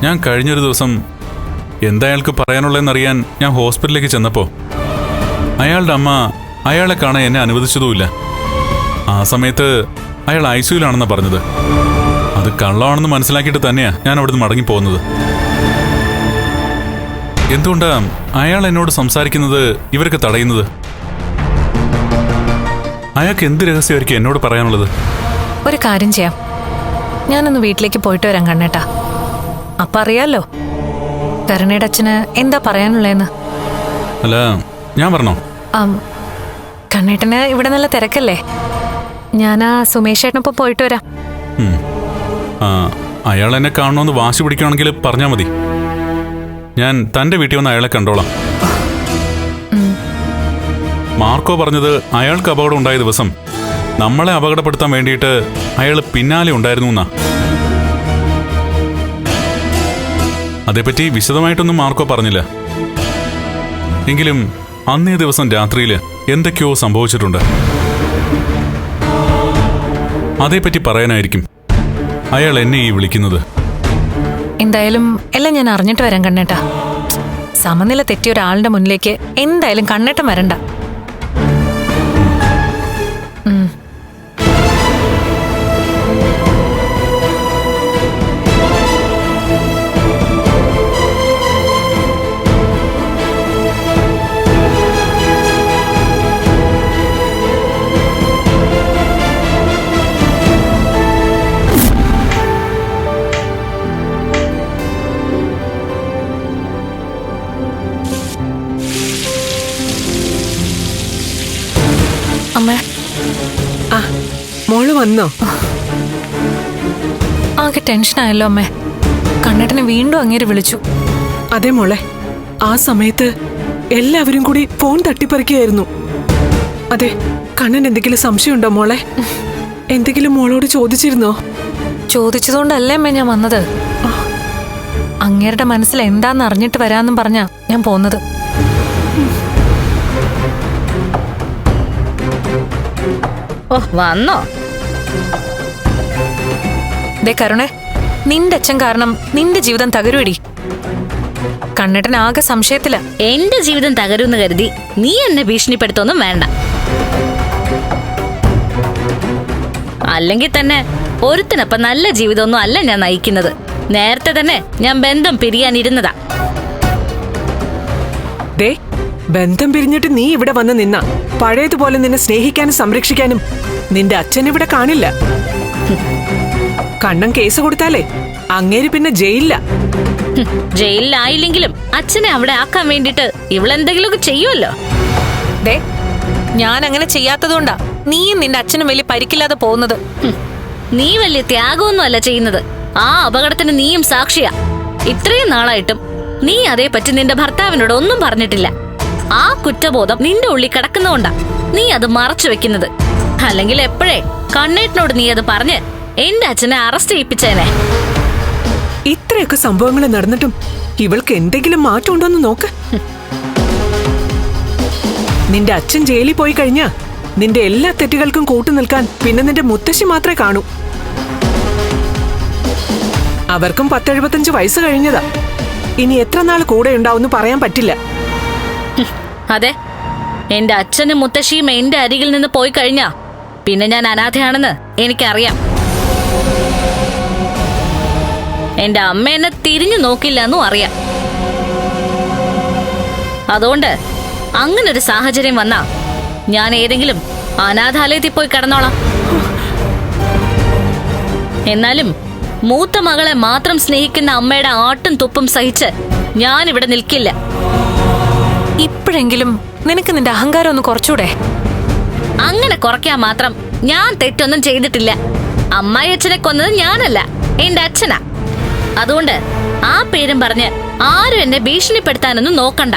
ഞാൻ കഴിഞ്ഞൊരു ദിവസം എന്താ അയാൾക്ക് പറയാനുള്ളതെന്നറിയാൻ ഞാൻ ഹോസ്പിറ്റലിലേക്ക് ചെന്നപ്പോൾ അയാളുടെ അമ്മ അയാളെ കാണാൻ എന്നെ അനുവദിച്ചതുമില്ല. ആ സമയത്ത് അയാൾ ഐസിയുലാണെന്നാണ് പറഞ്ഞത്. അത് കള്ളമാണെന്ന് മനസ്സിലാക്കിയിട്ട് തന്നെയാ ഞാൻ അവിടുന്ന് മടങ്ങിപ്പോകുന്നത്. എന്തുകൊണ്ടാ അയാൾ എന്നോട് സംസാരിക്കുന്നത് ഇവരൊക്കെ തടയുന്നത്? അയാൾക്ക് എന്ത് രഹസ്യമായിരിക്കും എന്നോട് പറയാനുള്ളത്? ഒരു കാര്യം ചെയ്യാം, ഞാനൊന്ന് വീട്ടിലേക്ക് പോയിട്ട് വരാം കണ്ണേട്ടാ. അപ്പൊ അറിയാലോ കരുണയുടെ അച്ഛന് എന്താ പറയാനുള്ളതെന്ന്. അല്ല, ഞാൻ പറഞ്ഞോ? കണ്ണേട്ടന് ഇവിടെ നല്ല തിരക്കല്ലേ, ഞാൻ ആ സുമേഷ് ചേട്ടനൊപ്പം പോയിട്ട് വരാം. അയാൾ എന്നെ കാണണമെന്ന് വാശി പിടിക്കുകയാണെങ്കിൽ പറഞ്ഞാൽ മതി. ഞാൻ തൻ്റെ വീട്ടിൽ വന്ന് അയാളെ കണ്ടോളാം. മാർക്കോ പറഞ്ഞത് അയാൾക്ക് അപകടം ഉണ്ടായ ദിവസം നമ്മളെ അപകടപ്പെടുത്താൻ വേണ്ടിയിട്ട് അയാൾ പിന്നാലെ ഉണ്ടായിരുന്നു എന്നാ. അതേപ്പറ്റി വിശദമായിട്ടൊന്നും മാർക്കോ പറഞ്ഞില്ല. എങ്കിലും അന്നേ ദിവസം രാത്രിയിൽ എന്തൊക്കെയോ സംഭവിച്ചിട്ടുണ്ട്. അതേപ്പറ്റി പറയാനായിരിക്കും അയാൾ എന്നെ ഈ വിളിക്കുന്നത്. എന്തായാലും എല്ലാം ഞാൻ അറിഞ്ഞിട്ട് വരാം കണ്ണേട്ടാ. സമനില തെറ്റിയ ഒരാളുടെ മുന്നിലേക്ക് എന്തായാലും കണ്ണേട്ടം വരണ്ട. മോള് വന്നോ? ആകെ ടെൻഷനായല്ലോ അമ്മേ. കണ്ണേട്ടനെ വീണ്ടും അങ്ങേര് വിളിച്ചു. അതെ മോളെ, ആ സമയത്ത് എല്ലാവരും കൂടി ഫോൺ തട്ടിപ്പറിക്കുകയായിരുന്നു. അതെ, കണ്ണൻ എന്തെങ്കിലും സംശയമുണ്ടോ മോളെ? എന്തെങ്കിലും മോളോട് ചോദിച്ചിരുന്നോ? ചോദിച്ചതുകൊണ്ടല്ലേ അമ്മേ ഞാൻ വന്നത്. അങ്ങേരുടെ മനസ്സിൽ എന്താന്ന് അറിഞ്ഞിട്ട് വരാന്നും പറഞ്ഞാ ഞാൻ പോന്നത്. വന്നോ? ദേ കരുണേ, നിന്റെ അച്ഛൻ കാരണം നിന്റെ ജീവിതം തകരുവടി. കണ്ണേട്ടൻ ആകെ സംശയത്തില. എന്റെ ജീവിതം തകരുമെന്ന് കരുതി നീ എന്നെ ഭീഷണിപ്പെടുത്തൊന്നും വേണ്ട. അല്ലെങ്കിൽ തന്നെ ഒരുത്തിനൊപ്പം നല്ല ജീവിതമൊന്നും അല്ല ഞാൻ നയിക്കുന്നത്. നേരത്തെ തന്നെ ഞാൻ ബന്ധം പിരിയാനിരുന്നതാ. ദേ, ബന്ധം പിരിഞ്ഞിട്ട് നീ ഇവിടെ വന്ന് നിന്ന പഴയതുപോലെ നിന്നെ സ്നേഹിക്കാനും സംരക്ഷിക്കാനും നിന്റെ അച്ഛൻ ഇവിടെ കാണില്ല. കണ്ണൻ കേസ് കൊടുത്താലേ അങ്ങേര് പിന്നെ ജയിലില്ല. ജയിലിലായില്ലെങ്കിലും അച്ഛനെ അവിടെ ആക്കാൻ വേണ്ടിട്ട് ഇവളെന്തെങ്കിലുമൊക്കെ ചെയ്യുമല്ലോ. ദേ, ഞാൻ അങ്ങനെ ചെയ്യാത്തതുകൊണ്ടാ നീയും നിന്റെ അച്ഛനും വലിയ പരിക്കില്ലാതെ പോകുന്നത്. നീ വലിയ ത്യാഗമൊന്നും അല്ല ചെയ്യുന്നത്. ആ അപകടത്തിന് നീയും സാക്ഷിയാ. ഇത്രയും നാളായിട്ടും നീ അതേപ്പറ്റി നിന്റെ ഭർത്താവിനോട് ഒന്നും പറഞ്ഞിട്ടില്ല. ആ കുറ്റബോധം നിന്റെ ഉള്ളിൽ കിടക്കുന്നതുകൊണ്ടാ നീ അത് മറച്ചു വെക്കുന്നത്. അല്ലെങ്കിൽ എപ്പോഴേ കണ്ണേട്ടനോട് നീ അത് പറഞ്ഞ് എന്റെ അച്ഛനെ അറസ്റ്റ് ചെയ്യിപ്പിച്ചേനെ. ഇത്രയൊക്കെ സംഭവങ്ങൾ നടന്നിട്ടും ഇവൾക്ക് എന്തെങ്കിലും മാറ്റം ഉണ്ടോന്ന് നോക്ക്. നിന്റെ അച്ഛൻ ജയിലിൽ പോയി കഴിഞ്ഞാ നിന്റെ എല്ലാ തെറ്റുകൾക്കും കൂട്ടു നിൽക്കാൻ പിന്നെ നിന്റെ മുത്തശ്ശി മാത്രമേ കാണൂ. അവർക്കും 10-75 വയസ്സ് കഴിഞ്ഞതാ. ഇനി എത്ര നാൾ കൂടെ ഉണ്ടാവും പറയാൻ പറ്റില്ല. അതെ, എന്റെ അച്ഛനും മുത്തശ്ശിയും എന്റെ അരികിൽ നിന്ന് പോയി കഴിഞ്ഞാ പിന്നെ ഞാൻ അനാഥയാണെന്ന് എനിക്കറിയാം. എന്റെ അമ്മ എന്നെ തിരിഞ്ഞു നോക്കില്ല എന്നും അറിയാം. അതുകൊണ്ട് അങ്ങനൊരു സാഹചര്യം വന്നാ ഞാൻ ഏതെങ്കിലും അനാഥാലയത്തിൽ പോയി കിടന്നോളാം. എന്നാലും മൂത്ത മകളെ മാത്രം സ്നേഹിക്കുന്ന അമ്മയുടെ ആട്ടും തുപ്പും സഹിച്ച് ഞാനിവിടെ നിൽക്കില്ല. ഇപ്പോഴെങ്കിലും നിനക്ക് നിന്റെ അഹങ്കാരം ഒന്ന് കുറച്ചൂടെ? അങ്ങനെ കുറയ്ക്കാൻ മാത്രം ഞാൻ തെറ്റൊന്നും ചെയ്തിട്ടില്ല. അമ്മായി അച്ഛനെ കൊന്നത് ഞാനല്ല, എന്റെ അച്ഛനാ. അതുകൊണ്ട് ആ പേരും പറഞ്ഞ് ആരും എന്നെ ഭീഷണിപ്പെടുത്താനൊന്നും നോക്കണ്ട.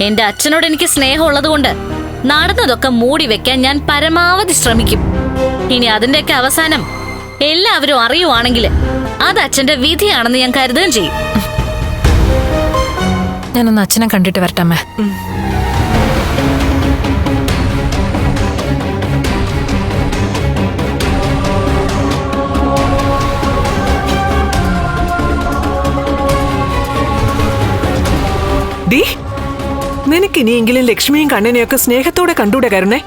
എന്റെ അച്ഛനോട് എനിക്ക് സ്നേഹമുള്ളത് കൊണ്ട് നടന്നതൊക്കെ മൂടി വെക്കാൻ ഞാൻ പരമാവധി ശ്രമിക്കും. ഇനി അതിന്റെയൊക്കെ അവസാനം എല്ലാവരും അറിയുവാണെങ്കിൽ അത് അച്ഛന്റെ വിധിയാണെന്ന് ഞാൻ കരുതുകയും ചെയ്യും. ഞാനൊന്ന് അച്ഛനെ കണ്ടിട്ട് വരട്ടമ്മേ. ഡീ നിനക്ക് ഇനിയെങ്കിലും ലക്ഷ്മിയും കണ്ണനെയൊക്കെ സ്നേഹത്തോടെ കണ്ടൂടെ കരുണേ?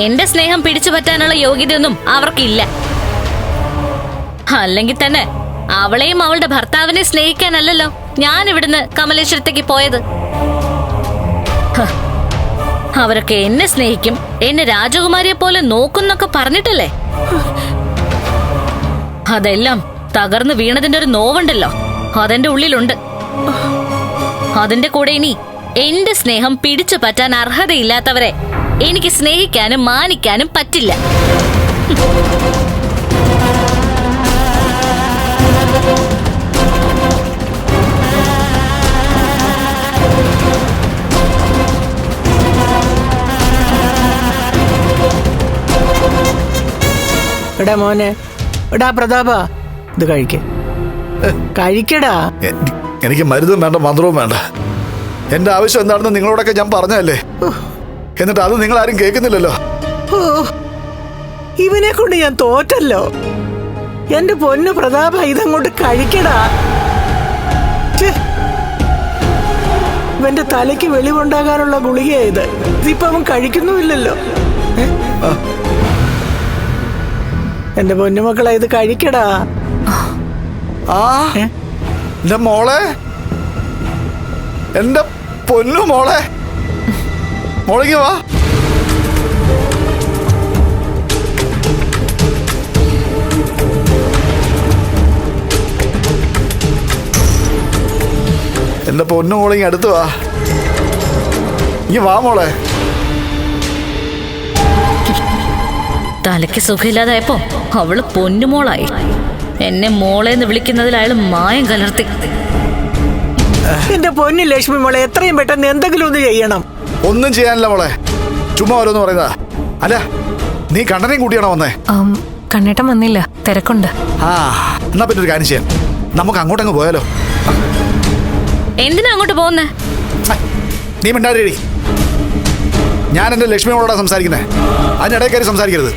എന്റെ സ്നേഹം പിടിച്ചു പറ്റാനുള്ള യോഗ്യതയൊന്നും അവർക്കില്ല. അല്ലെങ്കിൽ തന്നെ അവളെയും അവളുടെ ഭർത്താവിനെ സ്നേഹിക്കാനല്ലല്ലോ ഞാൻ ഇവിടുന്ന് കമലേശ്വരത്തേക്ക് പോയത്. അവരൊക്കെ എന്നെ സ്നേഹിക്കും, എന്നെ രാജകുമാരിയെ പോലെ നോക്കുന്നൊക്കെ പറഞ്ഞിട്ടല്ലേ. അതെല്ലാം തകർന്നു വീണതിന്റെ ഒരു നോവുണ്ടല്ലോ, അതെന്റെ ഉള്ളിലുണ്ട്. അതിന്റെ കൂടെ ഇനി എന്റെ സ്നേഹം പിടിച്ചു പറ്റാൻ അർഹതയില്ലാത്തവരെ എനിക്ക് സ്നേഹിക്കാനും മാനിക്കാനും പറ്റില്ല. എടാ മോനെ, എടാ പ്രതാപ, ഇത് കഴിക്കടാ. എനിക്ക് മരുന്നും വേണ്ട, മന്ത്രവും വേണ്ട. എന്റെ ആവശ്യം എന്താണെന്ന് നിങ്ങളോടൊക്കെ ഞാൻ പറഞ്ഞതല്ലേ, എന്നിട്ട് അത് നിങ്ങൾ ആരും കേൾക്കുന്നില്ലല്ലോ. ഇവനെ കൊണ്ട് ഞാൻ തോറ്റല്ലോ. എന്റെ പൊന്നു പ്രതാപ, ഇതങ്ങോട്ട് കഴിക്കടാ. ഇവന്റെ തലയ്ക്ക് വെളിവുണ്ടാകാനുള്ള ഗുളികയാ ഇത്. ഇതിപ്പോ അവൻ കഴിക്കുന്നുമില്ലല്ലോ. എന്റെ പൊന്നുമക്കളെ, ഇത് കഴിക്കടാ. ആ എന്റെ മോളെ, എന്റെ പൊന്നു മോളെ, മോളേക്ക് വാ. എന്റെ പൊന്നു മോളേക്ക് അടുത്ത് വാ. ഈ വാ മോളെ. തലയ്ക്ക് സുഖമില്ലാതായപ്പോ അവള് പൊന്നുമോളായി. എന്നെ മോളേന്ന് വിളിക്കുന്നതിൽ അയാൾ മായം കലർത്തി. എന്റെ പൊന്നു ലക്ഷ്മി മോളെ, എത്രയും പെട്ടെന്ന് എന്തെങ്കിലും ഒന്ന് ചെയ്യണം. ഒന്നും ചെയ്യാനില്ല മോളെ, ചുമ്മാ ഓരോന്ന് പറയുന്നതാ. അല്ല, നീ കണ്ണനെയും കൂട്ടിയാണോ വന്നേ? കണ്ണേട്ടൻ വന്നില്ല, തിരക്കുണ്ട്. ആ എന്നാ പിന്നെ ഒരു കാര്യം ചെയ്യാം, നമുക്ക് അങ്ങോട്ടങ്ങ് പോയാലോ? എന്തിനാ അങ്ങോട്ട് പോകുന്നേ? നീ മിണ്ടാടി. ഞാൻ എന്റെ ലക്ഷ്മിയോടാ സംസാരിക്കുന്നേ, അതിനിടയിൽ കയറി സംസാരിക്കരുത്.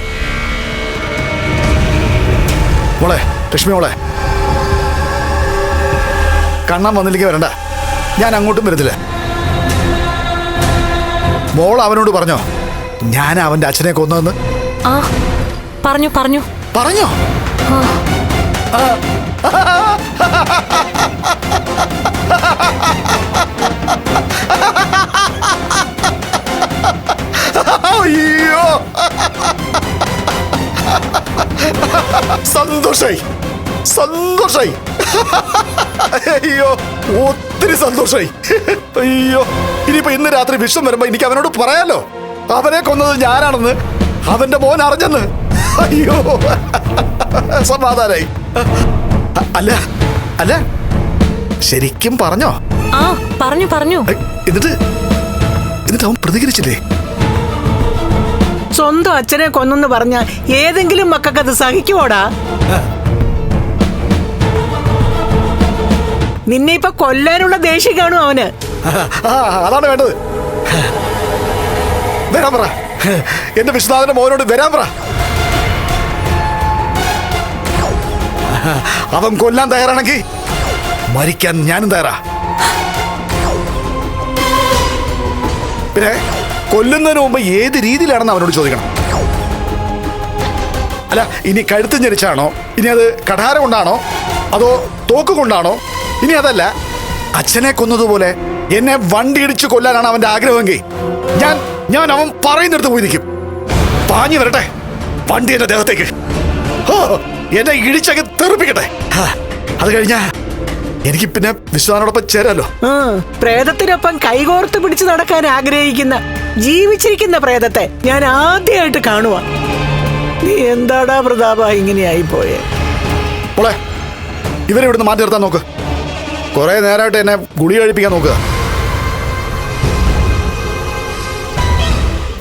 മോളെ, ലക്ഷ്മി മോളെ, കണ്ണൻ വന്നില്ലെങ്കിൽ വരണ്ട, ഞാൻ അങ്ങോട്ടും വരത്തില്ല. മോൾ അവനോട് പറഞ്ഞോ ഞാൻ അവന്റെ അച്ഛനെ കൊന്നതെന്ന്? ആ പറഞ്ഞു പറഞ്ഞു പറഞ്ഞോ? അയ്യോ, സന്തോഷായി സന്തോഷായി. അയ്യോ, ഒത്തിരി സന്തോഷായി. അയ്യോ, ഇനിയിപ്പോ ഇന്ന് രാത്രി വിഷം വരുമ്പോ എനിക്ക് അവനോട് പറയാലോ അവനെ കൊന്നത് ഞാനാണെന്ന്, അവന്റെ മോൻ അറിഞ്ഞെന്ന്. അയ്യോ, സമാധാനായി. അല്ല അല്ല, ശരിക്കും പറഞ്ഞോ? ആ പറഞ്ഞു പറഞ്ഞു. എന്നിട്ട് അവൻ പ്രതികരിച്ചില്ലേ? സ്വന്തം അച്ഛനെ കൊന്നെന്ന് പറഞ്ഞ ഏതെങ്കിലും മക്കൾക്ക് അത് സഹിക്കുവോടാ? നിന്നെ ഇപ്പൊ കൊല്ലാനുള്ള ദേഷ്യം കാണും അവന്. അതാണ് വേണ്ടത്. വരാൻ പറ, എന്റെ വിശ്വനാഥന്റെ മോനോട് വരാൻ പറ. അവൻ കൊല്ലാൻ തയ്യാറാണെങ്കിൽ മരിക്കാൻ ഞാനും തയ്യാറാ. പിന്നെ കൊല്ലുന്നതിന് മുമ്പ് ഏത് രീതിയിലാണെന്ന് അവനോട് ചോദിക്കണം. അല്ല, ഇനി കഴുത്ത് ഞെരിച്ചാണോ, ഇനി അത് കഠാര കൊണ്ടാണോ, അതോ തോക്ക് കൊണ്ടാണോ, ഇനി അതല്ല അച്ഛനെ കൊന്നതുപോലെ എന്നെ വണ്ടി ഇടിച്ച് കൊല്ലാനാണ് അവന്റെ ആഗ്രഹമെങ്കിൽ ഞാൻ അവൻ പറയുന്നിടത്ത് പോയി നിൽക്കും. പാഞ്ഞു വരട്ടെ വണ്ടി എന്റെ ദേഹത്തേക്ക്, എന്നെ ഇടിച്ചങ്ങ് തെറിപ്പിക്കട്ടെ. അത് കഴിഞ്ഞാ എനിക്ക് പിന്നെ വിശ്വാനോടൊപ്പം ചേരാലോ. പ്രേതത്തിനൊപ്പം കൈകോർത്ത് പിടിച്ചു നടക്കാൻ ആഗ്രഹിക്കുന്ന ജീവിച്ചിരിക്കുന്ന പ്രേതത്തെ ഞാൻ ആദ്യമായിട്ട് കാണുക. നീ എന്താടാ പ്രതാപ ഇങ്ങനെയായി പോയേ? മോളെ, ഇവരെ ഇവിടുന്ന് മാറ്റി നിർത്താൻ നോക്ക്. കുറെ നേരമായിട്ട് എന്നെ ഗുളി കഴിപ്പിക്കാൻ നോക്കുക.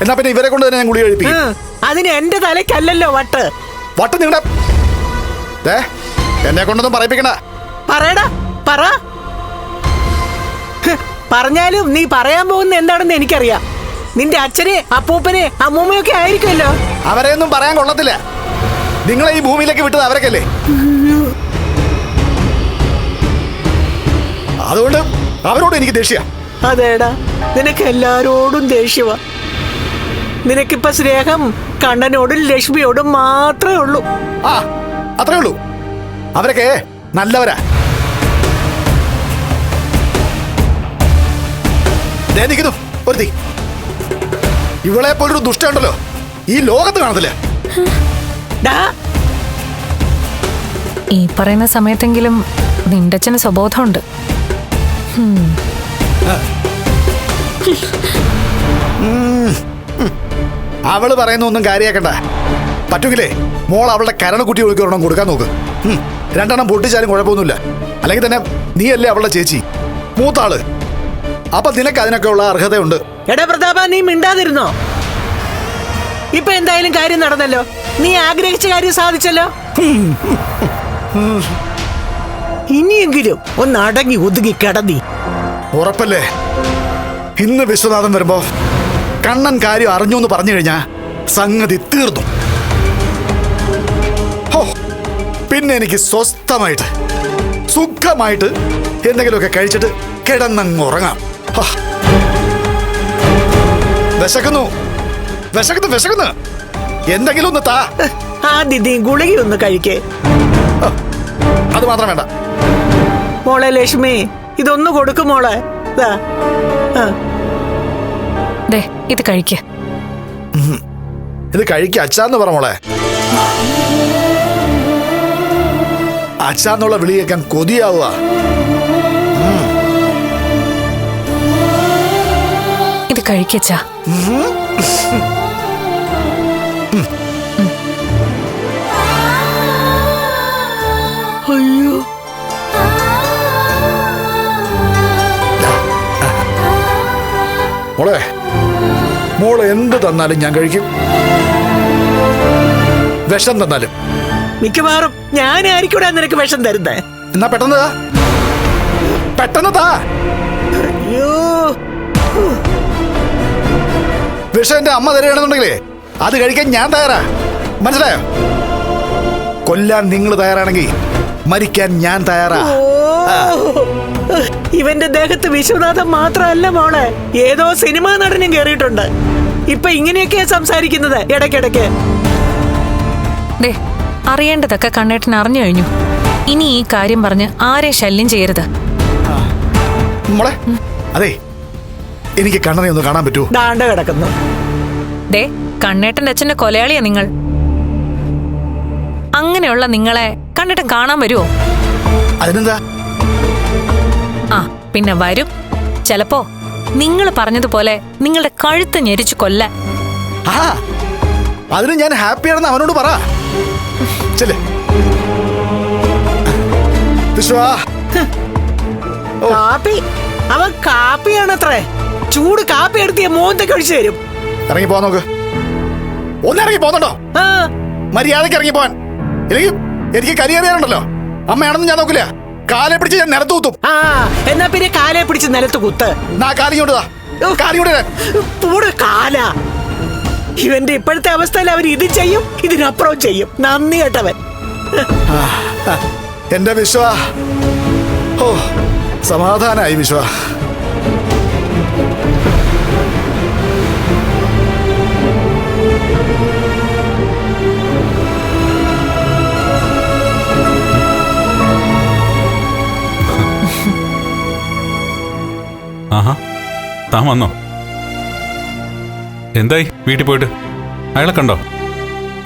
എന്നാ പിന്നെ ഇവരെ കൊണ്ട് തന്നെ ഞാൻ ഗുളി കഴിപ്പിക്കും. അതിന് എന്റെ തലയ്ക്കല്ലല്ലോ വട്ട്. വട്ട് നിങ്ങളുടെ എന്നെ കൊണ്ടൊന്നും പറയിപ്പിക്കണ. പറയടാ, പറ. പറഞ്ഞാലും നീ പറയാൻ പോകുന്ന എന്താണെന്ന് എനിക്കറിയാം. നിന്റെ അച്ഛനെ അപ്പൂപ്പനെ അമ്മൂമ്മയൊക്കെ ആയിരിക്കുമല്ലോ. അവരെയൊന്നും പറയാൻ കൊള്ളത്തില്ല. നിങ്ങളെ ഈ ഭൂമിയിലേക്ക് വിട്ടത് അവരൊക്കെയല്ലേ. അതുകൊണ്ട് അവരോട് എനിക്ക് ദേഷ്യ. അതേടാ, നിനക്ക് എല്ലാരോടും ദേഷ്യവാ. നിനക്കിപ്പോ സ്നേഹം കണ്ണനോടും ലക്ഷ്മിയോടും മാത്രമേ ഉള്ളൂ. ആ അത്രേ ഉള്ളൂ. അവരൊക്കെ നല്ലവരാ. ദേ നിൽക്കുന്നു ഒരുത്തി. ഇവളെ പോലൊരു ദുഷ്ടമുണ്ടല്ലോ ഈ ലോകത്ത് കാണത്തില്ല. ഡാ, ഈ പറയുന്ന സമയത്തെങ്കിലും നിന്റെ അച്ഛന് സ്വബോധമുണ്ട്. അവള് പറയുന്ന ഒന്നും കാര്യാക്കണ്ട. പറ്റുമെങ്കിലേ മോൾ അവളുടെ കരണക്കുട്ടി ഒഴുക്കി കൊടുക്കാൻ നോക്ക്. 2 എണ്ണം പൊട്ടിച്ചാലും കുഴപ്പമൊന്നുമില്ല. അല്ലെങ്കിൽ തന്നെ നീയല്ലേ അവളുടെ ചേച്ചി, മൂത്താള്. അപ്പൊ നിനക്ക് അതിനൊക്കെ ഉള്ള അർഹതയുണ്ട്. എടാ പ്രതാപ, നീ മിണ്ടാതിരുന്നോ? ഇപ്പൊ എന്തായാലും കാര്യം നടന്നല്ലോ. നീ ആഗ്രഹിച്ച കാര്യം സാധിച്ചല്ലോ. ഇനിയെങ്കിലും ഒന്ന് അടങ്ങി ഒതുങ്ങി കിടന്നി. ഉറപ്പല്ലേ? ഇന്ന് വിശ്വനാഥൻ വരുമ്പോ കണ്ണൻ കാര്യം അറിഞ്ഞു എന്ന് പറഞ്ഞു കഴിഞ്ഞാ സംഗതി തീർന്നു. ഹോ, പിന്നെ എനിക്ക് സ്വസ്ഥമായിട്ട് സുഖമായിട്ട് എന്തെങ്കിലുമൊക്കെ കഴിച്ചിട്ട് കിടന്നങ്ങ് ഉറങ്ങാം. വിശക്കുന്നു വിശക്കുന്നു വിശക്കുന്നു. എന്തെങ്കിലും ഒന്ന് താ. ആദ്യം നീ ഗുളിക ഒന്ന് കഴിക്കേ. അത് മാത്രം വേണ്ട. മോളെ ലക്ഷ്മി, ഇതൊന്ന് കൊടുക്കും മോളെ. ദാ, ആ. ദേ ഇത് കഴിക്ക. ഇത് കഴിക്ക അച്ഛാന്ന് പറ മോളെ. അച്ഛാന്നുള്ള വിളി കേൾക്കാൻ കൊതിയാവുക. ഇത് കഴിക്കച്ചാ. അയ്യോ, മോളെ, മോള് എന്ത് തന്നാലും ഞാൻ കഴിക്കും. വിഷം തന്നാലും. മിക്കവാറും ഞാനായിരിക്കൂടാ നിനക്ക് വിഷം തരുന്നേ. എന്നാ പെട്ടെന്ന് താ. പെട്ടെന്ന് താ. അയ്യോ, വിഷം എന്റെ അമ്മ തരികയാണെന്നുണ്ടെങ്കിലേ അത് കഴിക്കാൻ ഞാൻ തയ്യാറാ. മനസ്സിലായോ? കൊല്ലാൻ നിങ്ങൾ തയ്യാറാണെങ്കിൽ മരിക്കാൻ ഞാൻ തയ്യാറാ. ഇവന്റെ ദേഹത്ത് വിശ്വനാഥൻ മാത്രമല്ല മോളെ, ഏതോ സിനിമാ നടനും കേറിയിട്ടുണ്ട്. ഇപ്പൊ ഇങ്ങനെയൊക്കെയാ സംസാരിക്കുന്നത് ഇടയ്ക്കിടയ്ക്ക്. ദേ അറിയേണ്ടതൊക്കെ കണ്ണേട്ടൻ അറിഞ്ഞു കഴിഞ്ഞു. ഇനി ഈ കാര്യം പറഞ്ഞ് ആരെ ശല്യം ചെയ്യരുത്. മോളെ, അതെ എനിക്ക് കണ്ണനെ ഒന്ന് കാണാൻ പറ്റുമോ? ദാണ്ട കിടക്കുന്നു. ദേ കണ്ണേട്ടന്റെ അച്ഛന്റെ കൊലയാളിയാ നിങ്ങൾ. അങ്ങനെയുള്ള നിങ്ങളെ കണ്ണേട്ടൻ കാണാൻ വരുമോ? അതിനെന്താ? ആ പിന്നെ വരും. ചിലപ്പോ നിങ്ങൾ പറഞ്ഞതുപോലെ നിങ്ങളുടെ കഴുത്ത് ഞെരിച്ചു കൊല്ലാൻ. ആ അതിന് ഞാൻ ഹാപ്പിയാണെന്ന് അവനോട് പറ. ചെല്ലേ വിശ്വാ. കാപ്പി, അവൻ കാപ്പിയാണത്രേ. ചൂട് കാപ്പി എടുത്തിയ മോന്തൊക്കെ ഒഴിച്ചു തരും. ഇറങ്ങി പോവാൻ നോക്ക്. ഒന്നിറങ്ങി പോകുന്നുണ്ടോ? ആ, മര്യാദക്ക് ഇറങ്ങി പോവാൻ. ഇല്ലെങ്കിൽ എനിക്ക് കരിയറിയാറുണ്ടല്ലോ. അമ്മയാണെന്ന് ഞാൻ നോക്കില്ല. കാലെ പിടിച്ച് ഞാൻ നിലത്ത് കുത്തും. ആ, എന്നാ പിന്നെ കാലെ പിടിച്ച് നിലത്ത് കുത്ത്. കാലിങ്ങോട്ടാ. പൂടെ കാല. ഇവന്റെ ഇപ്പോഴത്തെ അവസ്ഥയിൽ അവൻ ഇത് ചെയ്യും, ഇതിനപ്പുറം ചെയ്യും. നന്ദി കേട്ടവൻ. എന്റെ വിശ്വ. ഓ സമാധാനായി വിശ്വ. ആഹാ, താൻ വന്നോ? എന്തായി വീട്ടിൽ പോയിട്ട്? അയാളെ കണ്ടോ?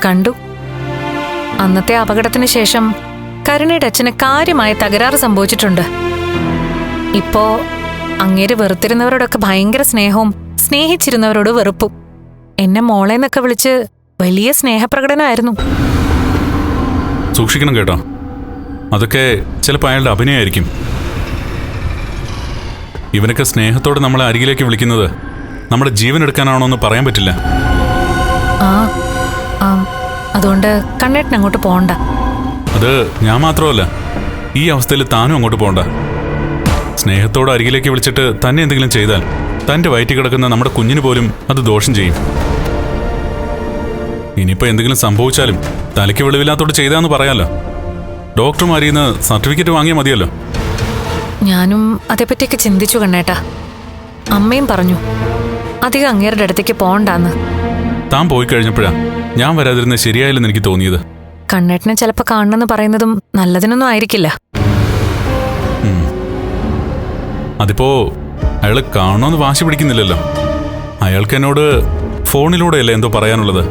കണ്ടു. അന്നത്തെ അപകടത്തിന് ശേഷം കരുണയുടെ അച്ഛന് കാര്യമായ തകരാറ് സംഭവിച്ചിട്ടുണ്ട്. ഇപ്പോ അങ്ങേര് വെറുത്തിരുന്നവരോടൊക്കെ ഭയങ്കര സ്നേഹവും സ്നേഹിച്ചിരുന്നവരോട് വെറുപ്പും. എന്നെ മോളേന്നൊക്കെ വിളിച്ച് വലിയ സ്നേഹപ്രകടനമായിരുന്നു. സൂക്ഷിക്കണം കേട്ടോ. അതൊക്കെ ചിലപ്പോൾ അയാളുടെ അഭിനയമായിരിക്കും. ഇവനൊക്കെ സ്നേഹത്തോടെ നമ്മളെ അരികിലേക്ക് വിളിക്കുന്നത് നമ്മുടെ ജീവൻ എടുക്കാനാണോ എന്ന് പറയാൻ പറ്റില്ല. അതുകൊണ്ട് കണ്ണേട്ടൻ അങ്ങോട്ട് പോകണ്ട. അത് ഞാൻ മാത്രമല്ല, ഈ അവസ്ഥയിൽ താനും അങ്ങോട്ട് പോകണ്ട. സ്നേഹത്തോടെ അരികിലേക്ക് വിളിച്ചിട്ട് തന്നെ എന്തെങ്കിലും ചെയ്താൽ തൻ്റെ വയറ്റിൽ കിടക്കുന്ന നമ്മുടെ കുഞ്ഞിന് പോലും അത് ദോഷം ചെയ്യും. ഇനിയിപ്പോൾ എന്തെങ്കിലും സംഭവിച്ചാലും തലയ്ക്ക് വെളിവില്ലാത്തോട് ചെയ്താന്ന് പറയാമല്ലോ. ഡോക്ടർമാരിൽ നിന്ന് സർട്ടിഫിക്കറ്റ് വാങ്ങിയാൽ മതിയല്ലോ. ഞാനും അതേപ്പറ്റിയൊക്കെ ചിന്തിച്ചു കണ്ണേട്ടാ. അമ്മയും പറഞ്ഞു അധികം അങ്ങേരുടെ അടുത്തേക്ക് പോണ്ടാന്ന്. താൻ പോയി കഴിഞ്ഞപ്പോഴാ ഞാൻ വരാതിരുന്ന ശരിയായില്ലെന്ന് എനിക്ക് തോന്നിയത്. കണ്ണേട്ടനെ ചിലപ്പോ കാണണമെന്ന് പറയുന്നതും നല്ലതിനൊന്നും ആയിരിക്കില്ല. അതിപ്പോ അയാള് കാണണമെന്ന് വാശി പിടിക്കുന്നില്ലല്ലോ. അയാൾക്ക് എന്നോട് ഫോണിലൂടെയല്ലേ എന്തോ പറയാനുള്ളത്.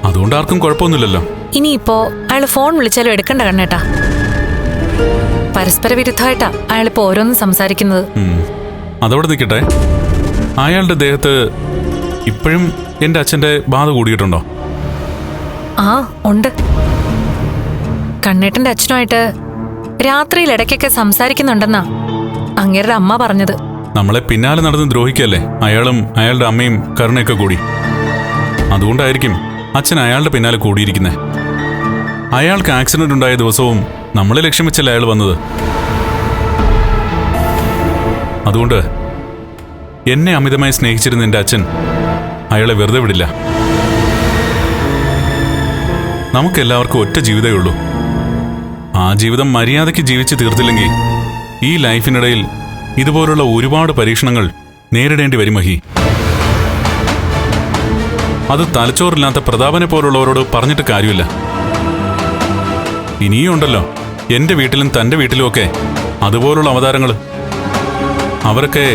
അതുകൊണ്ട് ആർക്കും കുഴപ്പമൊന്നുമില്ലല്ലോ. ഇനിയിപ്പോ അയാൾ ഫോൺ വിളിച്ചാലും എടുക്കണ്ട കണ്ണേട്ടാ. പരസ്പര വിരുദ്ധമായിട്ടാ അയാളിപ്പോ ഓരോന്നും സംസാരിക്കുന്നത്. അതവിടെ നിൽക്കട്ടെ. അയാളുടെ ദേഹത്ത് ഇപ്പോഴും എന്റെ അച്ഛന്റെ ബാധ കൂടിയിട്ടുണ്ടോ? ആ ഉണ്ട്. കണ്ണേട്ടന്റെ അച്ഛനുമായിട്ട് രാത്രിയിൽ ഇടയ്ക്കൊക്കെ സംസാരിക്കുന്നുണ്ടെന്നാ അങ്ങേരുടെ അമ്മ പറഞ്ഞത്. നമ്മളെ പിന്നാലെ നടന്ന് ദ്രോഹിക്കല്ലേ അയാളും അയാളുടെ അമ്മയും കരുണയൊക്കെ കൂടി. അതുകൊണ്ടായിരിക്കും അച്ഛൻ അയാളുടെ പിന്നാലെ കൂടിയിരിക്കുന്നത്. അയാൾക്ക് ആക്സിഡന്റ് ഉണ്ടായ ദിവസവും നമ്മളെ ലക്ഷ്യം വെച്ചല്ലേ അയാൾ വന്നത്. അതുകൊണ്ട് എന്നെ അമിതമായി സ്നേഹിച്ചിരുന്ന എന്റെ അച്ഛൻ അയാളെ വെറുതെ വിടില്ല. നമുക്കെല്ലാവർക്കും ഒറ്റ ജീവിതമേ ഉള്ളൂ. ആ ജീവിതം മര്യാദയ്ക്ക് ജീവിച്ച് തീർത്തില്ലെങ്കിൽ ഈ ലൈഫിനിടയിൽ ഇതുപോലുള്ള ഒരുപാട് പരീക്ഷണങ്ങൾ നേരിടേണ്ടി വരും മഹി. അത് തലച്ചോറില്ലാത്ത പ്രതാപനെ പോലുള്ളവരോട് പറഞ്ഞിട്ട് കാര്യമില്ല. ഇനിയും ഉണ്ടല്ലോ എന്റെ വീട്ടിലും തന്റെ വീട്ടിലുമൊക്കെ അതുപോലുള്ള അവതാരങ്ങൾ. അവരൊക്കെ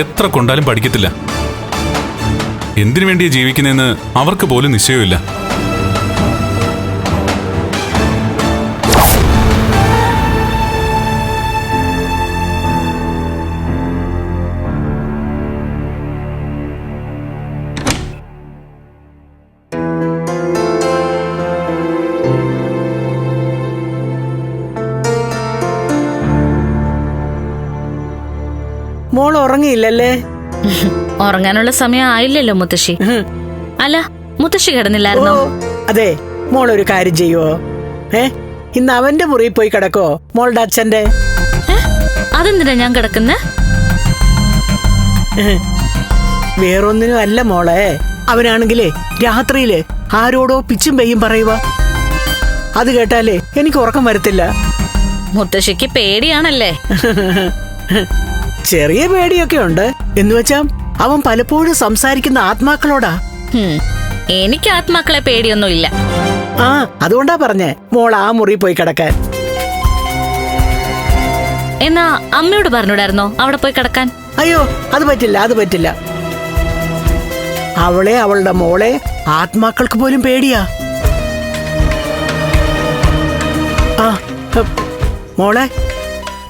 എത്ര കൊണ്ടാലും പഠിക്കത്തില്ല. എന്തിനു വേണ്ടിയാ ജീവിക്കുന്നതെന്ന് അവർക്ക് പോലും നിശ്ചയമില്ല. മോൾ ഉറങ്ങിയില്ലല്ലേ? ഉറങ്ങാനുള്ള സമയം ആയില്ലല്ലോ മുത്തശ്ശി. അല്ല, മുത്തശ്ശി കിടന്നില്ലായിരുന്നോ? അതെ, മോൾ ഒരു കാര്യം ചെയ്യുവോ? ഇന്ന് അവന്റെ മുറിയിൽ പോയി കിടക്കോ? മോളുടെ അച്ഛന്റെ. അതെന്തിനാ ഞാൻ കിടക്കുന്നേ? വേറൊന്നിനും അല്ല മോളെ. അവനാണെങ്കിലേ രാത്രിയില് ആരോടോ പിച്ചും പെയ്യും പറയുക. അത് കേട്ടാലേ എനിക്ക് ഉറക്കം വരത്തില്ല. മുത്തശ്ശിക്ക് പേടിയാണല്ലേ? ചെറിയ പേടിയൊക്കെ ഉണ്ട്. എന്നുവെച്ചാ അവൻ പലപ്പോഴും സംസാരിക്കുന്ന ആത്മാക്കളോടാ. എനിക്ക് ആത്മാക്കളെ പേടിയൊന്നുമില്ല. ആ, അതുകൊണ്ടാ പറഞ്ഞേ മോൾ ആ മുറി പോയി കിടക്കാൻ. എന്നാ അമ്മയോട് പറഞ്ഞൂടായിരുന്നോ അവിടെ പോയി കിടക്കാൻ? അയ്യോ, അത് പറ്റില്ല, അത് പറ്റില്ല. അവളെ, അവളുടെ മോളെ ആത്മാക്കൾക്ക് പോലും പേടിയാ. ആ മോളെ,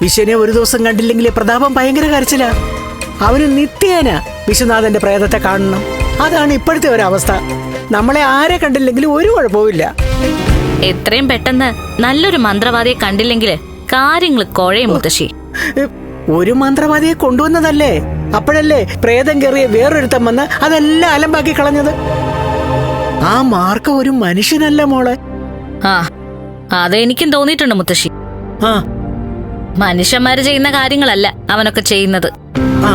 വിശ്വനെ ഒരു ദിവസം കണ്ടില്ലെങ്കിൽ പ്രതാപം ഭയങ്കര കരച്ചിലാ. അവന് നിത്യേന വിശ്വനാഥന്റെ പ്രേതത്തെ കാണണം. അതാണ് ഇപ്പോഴത്തെ ഒരവസ്ഥ. നമ്മളെ ആരെ കണ്ടില്ലെങ്കിലും ഒരു കുഴപ്പമില്ല. എത്രയും പെട്ടെന്ന് നല്ലൊരു മന്ത്രവാദിയെ കണ്ടില്ലെങ്കിൽ കാര്യങ്ങൾ കുഴയും മുത്തശ്ശി. ഒരു മന്ത്രവാദിയെ കൊണ്ടുവന്നതല്ലേ? അപ്പോഴല്ലേ പ്രേതം കയറിയ വേറൊരുത്തം വന്ന് അതെല്ലാം അലമ്പാക്കി കളഞ്ഞത്. ആ മാർക്ക ഒരു മനുഷ്യനല്ല മോളെ. ആ, അത് എനിക്കും തോന്നിയിട്ടുണ്ട് മുത്തശ്ശി. ആ, മനുഷ്യന്മാര് ചെയ്യുന്ന കാര്യങ്ങളല്ല അവനൊക്കെ ചെയ്യുന്നത്. ആ,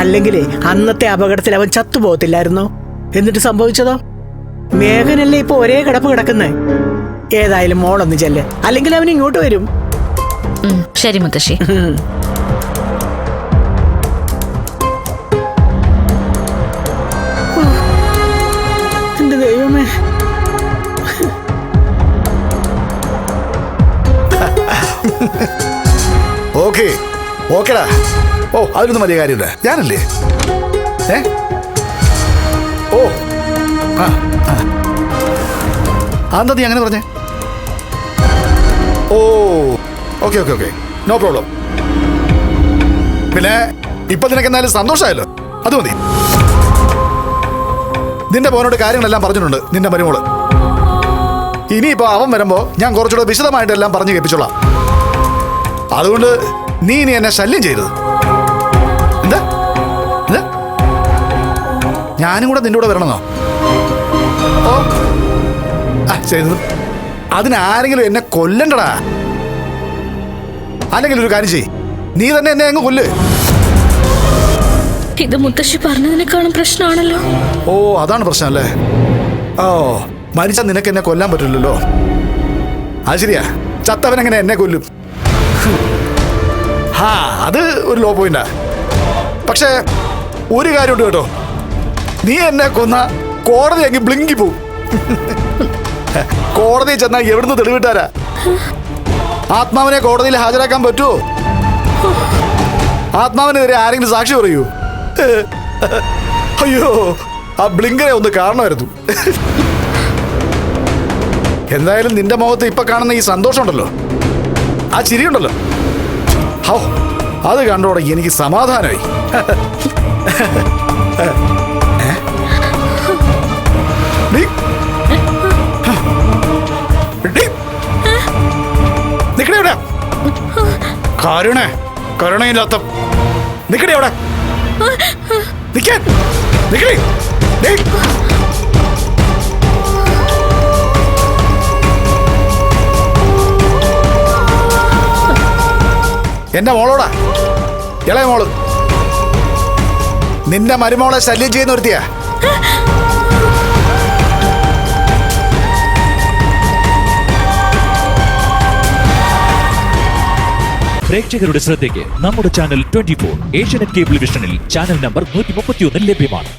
അല്ലെങ്കിലേ അന്നത്തെ അപകടത്തിൽ അവൻ ചത്തുപോകത്തില്ലായിരുന്നോ? എന്നിട്ട് സംഭവിച്ചതോ? മേഘനല്ലേ ഇപ്പൊ ഒരേ കിടപ്പ് കിടക്കുന്നേ. ഏതായാലും മോളൊന്ന് ചെല്ല്, അല്ലെങ്കിൽ അവൻ ഇങ്ങോട്ട് വരും. ശരി മുത്തശ്ശി. എന്റെ ദൈവമേ. ഓക്കെ ഓക്കെടാ. ഓ, അതിലൊന്നും വലിയ കാര്യമില്ല. ഞാനല്ലേ ഓ അതെന്താ നീ അങ്ങനെ പറഞ്ഞേ? ഓ, okay okay okay, no problem. പിന്നെ ഇപ്പൊ നിനക്ക് എന്തായാലും സന്തോഷമായല്ലോ, അത് മതി. നിന്റെ മോനോട് കാര്യങ്ങളെല്ലാം പറഞ്ഞിട്ടുണ്ട് നിന്റെ മരുമോള്. ഇനിയിപ്പോ അവൻ വരുമ്പോ ഞാൻ കുറച്ചുകൂടെ വിശദമായിട്ടെല്ലാം പറഞ്ഞു കേൾപ്പിച്ചോളാം. അതുകൊണ്ട് നീ ഇനി എന്നെ ശല്യം ചെയ്തത് എന്താ? ഞാനും കൂടെ നിന്റെ കൂടെ വരണമെന്നോ? ഓ ചെയ്തത് അതിനാരെങ്കിലും എന്നെ കൊല്ലണ്ടടാ. അല്ലെങ്കിൽ ഒരു കാര്യം ചെയ്യ്, നീ തന്നെ എന്നെ അങ്ങ് കൊല്ല്. ഇത് മുത്തശ്ശി പറഞ്ഞതിനേക്കാളും പ്രശ്നമാണല്ലോ. ഓ, അതാണ് പ്രശ്നം അല്ലേ? ഓ, മരിച്ചാൽ നിനക്ക് എന്നെ കൊല്ലാൻ പറ്റില്ലല്ലോ. അത് ശരിയാ, ചത്തവനെങ്ങനെ എന്നെ കൊല്ലും? ഹാ, അത് ഒരു ലോ പോയിന്റാ. പക്ഷേ ഒരു കാര്യമുണ്ട് കേട്ടോ, നീ എന്നെ കൊന്ന കോടതി അങ്ങ് ബ്ലിങ്കി പോവും. കോടതി ചെന്നാ എവിടുന്ന് തെളിവിട്ടാരാ? ആത്മാവിനെ കോടതിയിൽ ഹാജരാക്കാൻ പറ്റുമോ? ആത്മാവിനെതിരെ ആരെങ്കിലും സാക്ഷി പറയൂ? അയ്യോ, ആ ബ്ലിങ്കറെ ഒന്ന് കാണണമായിരുന്നു. എന്തായാലും നിന്റെ മുഖത്ത് ഇപ്പൊ കാണുന്ന ഈ സന്തോഷമുണ്ടല്ലോ, ആ ചിരിയുണ്ടല്ലോ, ഹൗ, അത് കണ്ടോടെ എനിക്ക് സമാധാനമായി. നിക്കടേ അവിടെ, കരുണയില്ലാത്ത, നിക്കടേ അവിടെ, നിക്കാൻ, നിക്കടേ. എന്റെ മോളോടാ, ഇളയ മോള്, നിന്റെ മരുമോളെ ശല്യം ചെയ്യുന്ന ഒരുത്തിയാ. പ്രേക്ഷകരുടെ ശ്രദ്ധയ്ക്ക് നമ്മുടെ ചാനൽ 24 ഏഷ്യാനെറ്റ് കേബിൾ വിഷനിൽ ചാനൽ നമ്പർ 131 ലഭ്യമാണ്.